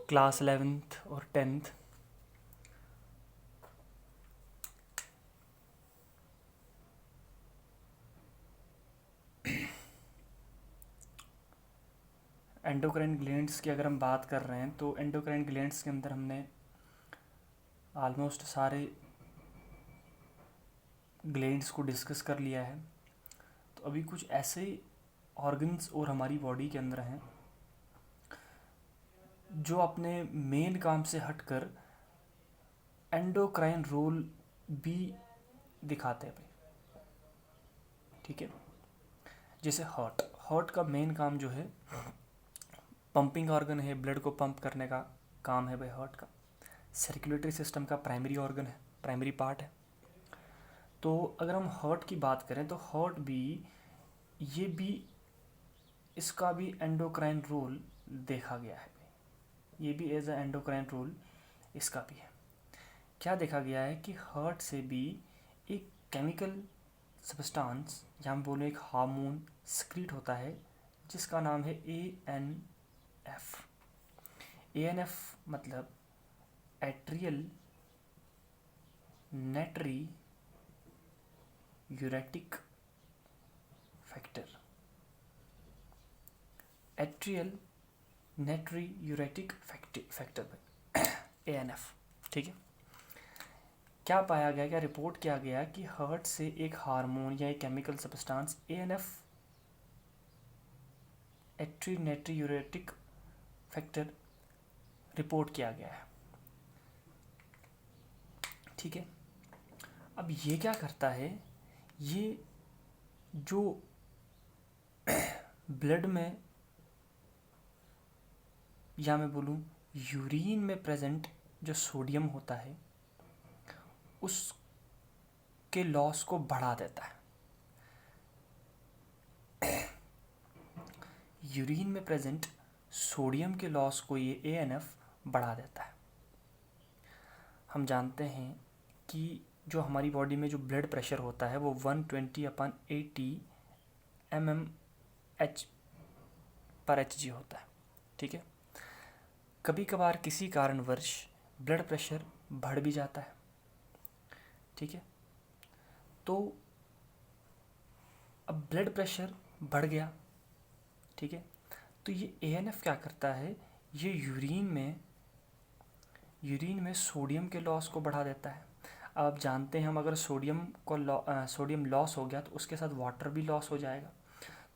Class 11th और 10th। Endocrine glands की अगर हम बात कर रहे हैं तो एंडोक्राइन ग्लैंड्स के अंदर हमने ऑलमोस्ट सारे ग्लैंड्स को डिस्कस कर लिया है। तो अभी कुछ ऐसे ऑर्गन्स और हमारी बॉडी के अंदर हैं जो अपने मेन काम से हटकर एंडोक्राइन रोल भी दिखाते हैं भाई। ठीक है, जैसे हार्ट का मेन काम जो है पंपिंग ऑर्गन है, ब्लड को पंप करने का काम है भाई हार्ट का। सर्कुलेटरी सिस्टम का प्राइमरी ऑर्गन है, प्राइमरी पार्ट है। तो अगर हम हार्ट की बात करें तो हार्ट भी, ये भी, इसका भी एंडोक्राइन रोल देखा गया है भाई। ये भी एज अ एंडोक्राइन रोल इसका भी है। क्या देखा गया है कि हार्ट से भी एक केमिकल सब्सटेंस या हम बोलें एक हार्मोन स्क्रीट होता है जिसका नाम है ANF। ANF मतलब atrial natriuretic factor. Atrial natriuretic factor ANF। ठीक है, क्या पाया गया, क्या रिपोर्ट किया गया कि हार्ट से एक हार्मोन या एक chemical substance ANF atrial natriuretic factor report किया गया है। ठीक है, अब ये क्या करता है, ये जो ब्लड में या मैं बोलूँ यूरिन में प्रेजेंट जो सोडियम होता है उसके लॉस को बढ़ा देता है। यूरिन में प्रेजेंट सोडियम के लॉस को ये ANF बढ़ा देता है। हम जानते हैं कि जो हमारी बॉडी में जो ब्लड प्रेशर होता है वो 120/80 mmHg होता है। ठीक है, कभी कभार किसी कारणवश ब्लड प्रेशर बढ़ भी जाता है। ठीक है, तो अब ब्लड प्रेशर बढ़ गया। ठीक है, तो ये ANF क्या करता है, ये यूरिन में सोडियम के लॉस को बढ़ा देता है। अब आप जानते हैं हम अगर सोडियम लॉस हो गया तो उसके साथ वाटर भी लॉस हो जाएगा।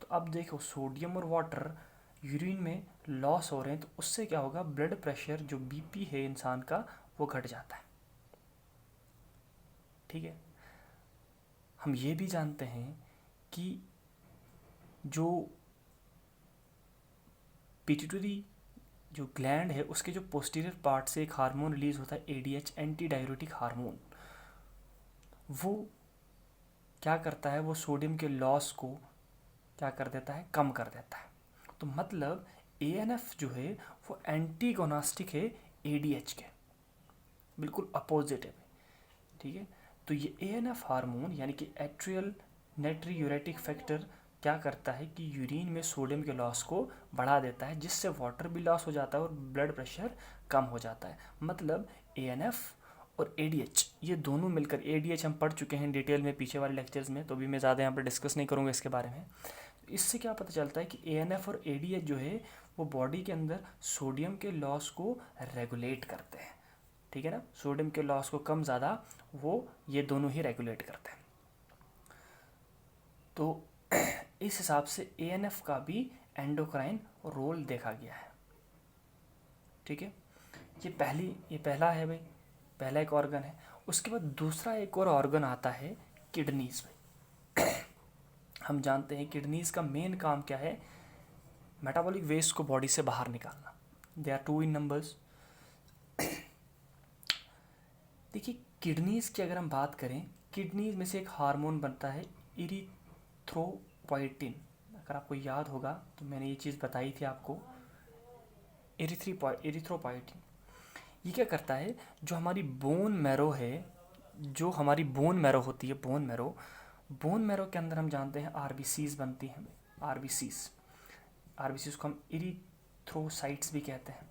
तो अब देखो सोडियम और वाटर यूरिन में लॉस हो रहे हैं तो उससे क्या होगा, ब्लड प्रेशर जो BP है इंसान का वो घट जाता है। ठीक है, हम ये भी जानते हैं कि जो पिट्यूटरी जो ग्लैंड है उसके जो पोस्टीरियर पार्ट से एक हार्मोन रिलीज होता है ADH, एंटी डाययूरेटिक हार्मोन। वो क्या करता है, वो सोडियम के लॉस को क्या कर देता है, कम कर देता है। तो मतलब ANF जो है वो एंटीगोनास्टिक है ADH के, बिल्कुल अपोजिट है। ठीक है, तो ये ANF हार्मोन यानी कि एट्रियल नेट्री यूरेटिक फैक्टर क्या करता है कि यूरिन में सोडियम के लॉस को बढ़ा देता है जिससे वाटर भी लॉस हो जाता है और ब्लड प्रेशर कम हो जाता है। मतलब ANF और ADH ये दोनों मिलकर, ADH हम पढ़ चुके हैं डिटेल में पीछे वाले लेक्चर्स में, तो भी मैं ज़्यादा यहाँ पर डिस्कस नहीं करूँगा इसके बारे में। इससे क्या पता चलता है कि ANF और ADH जो है वो बॉडी के अंदर सोडियम के लॉस को रेगुलेट करते हैं। ठीक है ना, सोडियम के लॉस को कम ज़्यादा वो ये दोनों ही रेगुलेट करते हैं। तो इस हिसाब से ANF का भी एंडोक्राइन रोल देखा गया है। ठीक है, ये पहला है भाई, पहला एक ऑर्गन है। उसके बाद दूसरा एक और ऑर्गन आता है किडनीज भाई। हम जानते हैं किडनीज का मेन काम क्या है, मेटाबॉलिक वेस्ट को बॉडी से बाहर निकालना। They are 2 in numbers. देखिए किडनीज की अगर हम बात करें, किडनीज में से एक हार्मोन बनता है इरिथ्रोपोइटिन। अगर आपको याद होगा तो मैंने ये चीज़ बताई थी आपको, इरिथ्रोपोइटिन। ये क्या करता है, जो हमारी बोन मैरो है, जो हमारी बोन मैरो होती है, बोन मैरो के अंदर हम जानते हैं RBCs बनती हैं। RBCs को हम इरिथ्रोसाइट्स भी कहते हैं।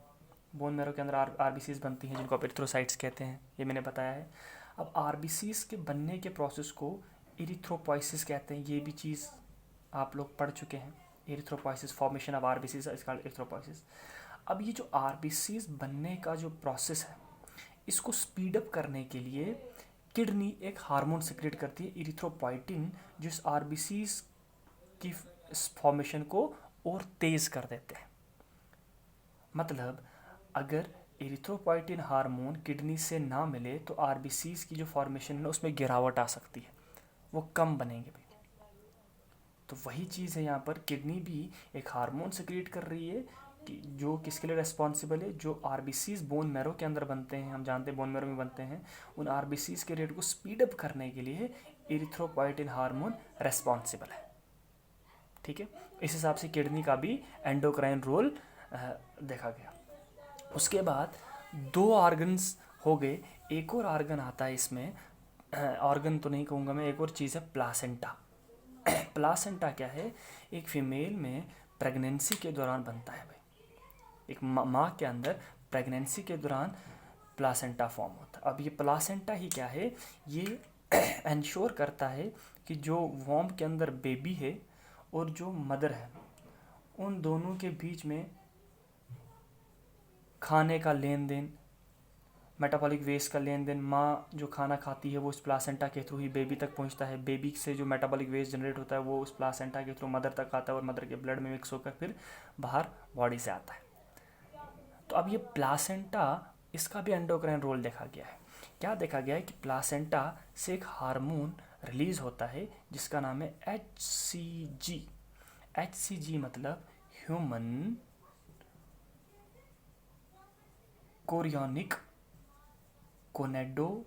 बोन मैरो के अंदर आरबीसीज बनती हैं जिनको आप एरिथ्रोसाइट्स कहते हैं, ये मैंने बताया है। अब आरबीसीज के बनने के प्रोसेस को एरिथ्रोपोइसिस कहते हैं, ये भी चीज़ आप लोग पढ़ चुके हैं। Erythropoiesis, formation of RBCs is called erythropoiesis. अब ये जो आरबीसीज बनने का जो प्रोसेस है, इसको स्पीड अप करने के लिए किडनी एक हार्मोन सिक्रेट करती है इरिथ्रोपोइटिन, जो इस आरबीसीज की फॉर्मेशन को और तेज़ कर देते हैं। मतलब अगर इरिथ्रोपोइटिन हार्मोन किडनी से ना मिले तो आरबीसीज की जो फॉर्मेशन है उसमें गिरावट आ सकती है, वो कम बनेंगे भाई। तो वही चीज़ है यहाँ पर, किडनी भी एक हार्मोन सिक्रेट कर रही है कि जो किसके लिए रेस्पॉन्सिबल है, जो आरबीसीज बोन मैरो के अंदर बनते हैं, हम जानते हैं बोन मैरो में बनते हैं, उन आरबीसीज के रेट को स्पीड अप करने के लिए इरिथ्रोपोइटिन हार्मोन रेस्पॉन्सिबल है। ठीक है, इस हिसाब से किडनी का भी एंडोक्राइन रोल देखा गया। उसके बाद 2 ऑर्गन्स हो गए, एक और ऑर्गन आता है इसमें, ऑर्गन तो नहीं कहूँगा मैं, एक और चीज़ है प्लासेंटा। प्लासेंटा क्या है, एक फीमेल में प्रेगनेंसी के दौरान बनता है भाई, एक माँ के अंदर प्रेगनेंसी के दौरान प्लासेंटा फॉर्म होता है। अब ये प्लासेंटा ही क्या है, ये इंश्योर करता है कि जो वॉम्ब के अंदर बेबी है और जो मदर है, उन दोनों के बीच में खाने का लेन देन, मेटाबॉलिक वेस्ट का लेन देन, माँ जो खाना खाती है वो उस प्लासेंटा के थ्रू ही बेबी तक पहुंचता है, बेबी से जो मेटाबॉलिक वेस्ट जनरेट होता है वो उस प्लासेंटा के थ्रू मदर तक आता है और मदर के ब्लड में मिक्स होकर फिर बाहर बॉडी से आता है। तो अब ये प्लासेंटा, इसका भी एंडोक्राइन रोल देखा गया है। क्या देखा गया है कि प्लासेंटा से एक हार्मोन रिलीज होता है जिसका नाम है HCG। HCG मतलब human chorionic gonadotrophin,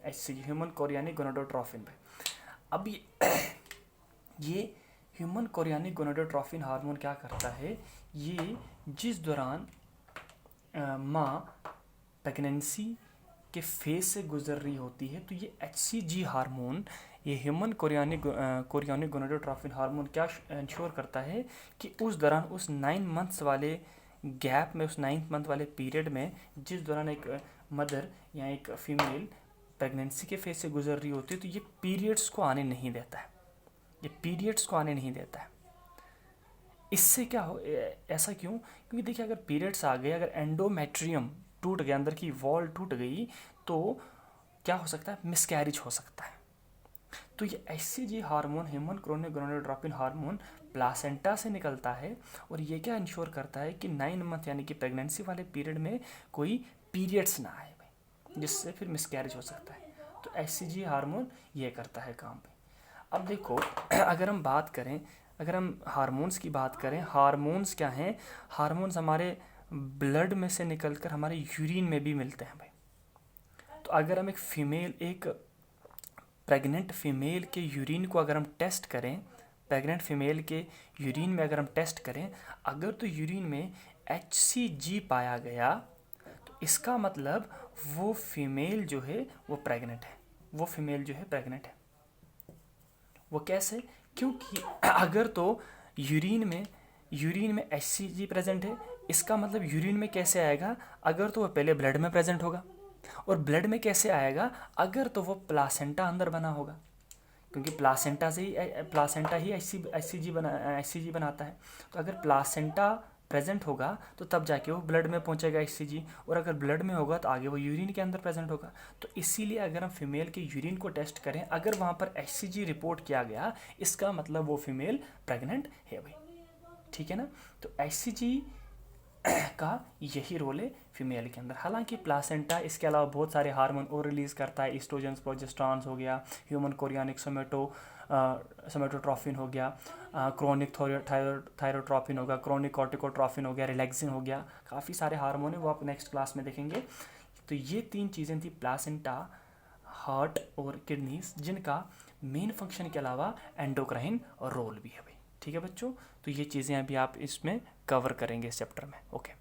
HCG human chorionic gonadotrophin. अब ये ह्यूमन कोरियोनिक गोनेडोट्रॉफिन हार्मोन क्या करता है, ये जिस दौरान माँ प्रेगनेंसी के फेज से गुजर रही होती है, तो ये HCG हार्मोन, ये ह्यूमन कोरियोनिक गोनेडोट्रॉफिन हार्मोन क्या इंश्योर करता है कि उस दौरान, उस 9 मंथ्स वाले गैप में, उस 9th मंथ वाले पीरियड में, जिस दौरान एक मदर या एक फीमेल प्रेगनेंसी के फेज से गुजर रही होती है, तो ये पीरियड्स को आने नहीं देता है, ये पीरियड्स को आने नहीं देता है। इससे क्या हो, ऐसा क्यों? क्योंकि देखिए अगर पीरियड्स आ गए, अगर एंडोमेट्रियम टूट गया, अंदर की वॉल टूट गई, तो क्या हो सकता है, मिसकैरेज हो सकता है। तो ये HCG hormone, human chorionic gonadotrophin hormone placenta से निकलता है और ये क्या इंश्योर करता है कि 9 मंथ यानी कि प्रेगनेंसी वाले पीरियड में कोई पीरियड्स ना आए भाई, जिससे फिर मिसकैरेज हो सकता है। तो HCG हार्मोन ये करता है काम पे। अब देखो अगर हम बात करें, अगर हम हार्मोन्स की बात करें, हार्मोन्स क्या हैं, हार्मोन्स हमारे ब्लड में से निकलकर हमारे यूरिन में भी मिलते हैं भाई। तो अगर हम एक प्रेग्नेंट फीमेल के यूरिन को अगर हम टेस्ट करें, प्रेग्नेंट फीमेल के यूरिन में अगर हम टेस्ट करें, अगर तो यूरिन में HCG पाया गया, तो इसका मतलब वो फीमेल जो है वो प्रेग्नेंट है, वो फीमेल जो है प्रेग्नेंट है। वो कैसे? क्योंकि अगर तो यूरिन में HCG प्रेजेंट है, इसका मतलब यूरिन में कैसे आएगा? अगर तो वो पहले ब्लड में प्रेजेंट होगा, और ब्लड में कैसे आएगा? अगर तो वो प्लासेंटा अंदर बना होगा, क्योंकि प्लासेंटा ही HCG बनाता है। तो अगर प्लासेंटा प्रेजेंट होगा तो तब जाके वो ब्लड में पहुंचेगा HCG, और अगर ब्लड में होगा तो आगे वो यूरिन के अंदर प्रेजेंट होगा। तो इसीलिए अगर हम फीमेल के यूरिन को टेस्ट करें, अगर वहाँ पर HCG रिपोर्ट किया गया, इसका मतलब वो फीमेल प्रेग्नेंट है भाई। ठीक है ना? तो HCG का यही रोल है फीमेल के अंदर। हालांकि प्लासेंटा इसके अलावा बहुत सारे हार्मोन और रिलीज़ करता है, ईस्ट्रोजन्स, प्रोजेस्टेरॉन्स हो गया, ह्यूमन कोरियोनिक सोमेटोट्रॉफिन हो गया, क्रोनिक थायरोट्रॉफिन हो गया, क्रोनिक कॉर्टिकोट्रॉफिन हो गया, रिलैक्सिन हो गया, काफ़ी सारे हार्मोन है, वो आप नेक्स्ट क्लास में देखेंगे। तो ये 3 चीज़ें थी, प्लासेंटा, हार्ट और किडनीज, जिनका मेन फंक्शन के अलावा एंडोक्राइन और रोल भी है भाई। ठीक है बच्चों, तो ये चीज़ें अभी आप इसमें कवर करेंगे इस चैप्टर में। ओके।